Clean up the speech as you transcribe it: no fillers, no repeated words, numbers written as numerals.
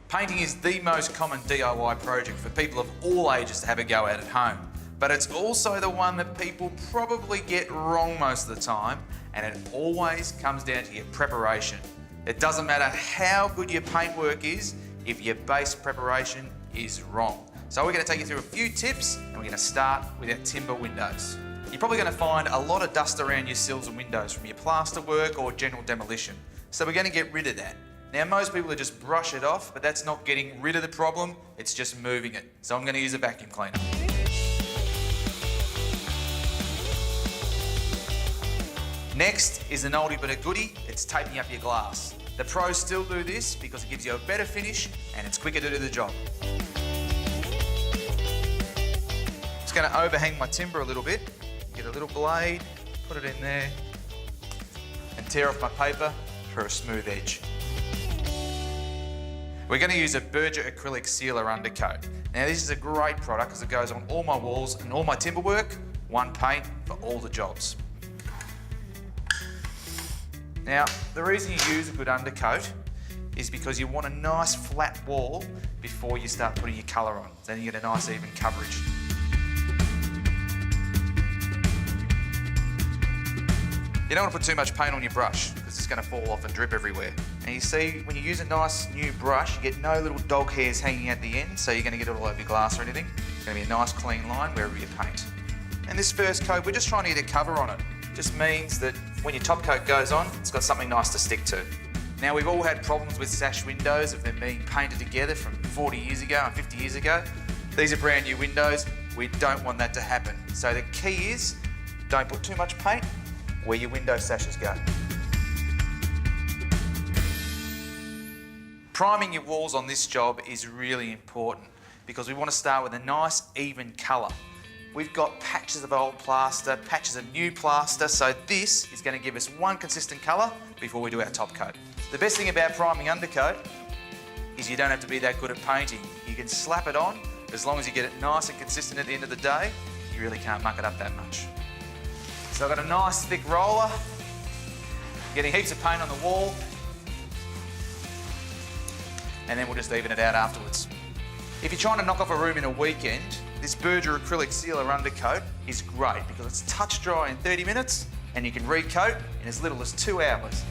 Painting is the most common DIY project for people of all ages to have a go at home. But it's also the one that people probably get wrong most of the time, and it always comes down to your preparation. It doesn't matter how good your paintwork is if your base preparation is wrong. So we're going to take you through a few tips, and we're going to start with our timber windows. You're probably going to find a lot of dust around your sills and windows from your plaster work or general demolition. So we're going to get rid of that. Now most people would just brush it off, but that's not getting rid of the problem, it's just moving it. So I'm going to use a vacuum cleaner. Next is an oldie but a goodie, it's taping up your glass. The pros still do this because it gives you a better finish and it's quicker to do the job. Just going to overhang my timber a little bit, get a little blade, put it in there and tear off my paper for a smooth edge. We're going to use a Berger acrylic sealer undercoat. Now this is a great product because it goes on all my walls and all my timber work, one paint for all the jobs. Now the reason you use a good undercoat is because you want a nice flat wall before you start putting your colour on. Then you get a nice even coverage. You don't want to put too much paint on your brush because it's going to fall off and drip everywhere. And you see, when you use a nice new brush, you get no little dog hairs hanging at the end, so you're going to get it all over your glass or anything. It's going to be a nice clean line wherever you paint. And this first coat, we're just trying to get a cover on it. Just means that when your top coat goes on, it's got something nice to stick to. Now we've all had problems with sash windows if they're being painted together from 40 years ago and 50 years ago. These are brand new windows. We don't want that to happen. So the key is, don't put too much paint where your window sashes go. Priming your walls on this job is really important because we want to start with a nice even colour. We've got patches of old plaster, patches of new plaster, so this is going to give us one consistent colour before we do our top coat. The best thing about priming undercoat is you don't have to be that good at painting. You can slap it on, as long as you get it nice and consistent at the end of the day, you really can't muck it up that much. So I've got a nice thick roller, getting heaps of paint on the wall, and then we'll just even it out afterwards. If you're trying to knock off a room in a weekend, this Berger acrylic sealer undercoat is great because it's touch dry in 30 minutes and you can recoat in as little as 2 hours.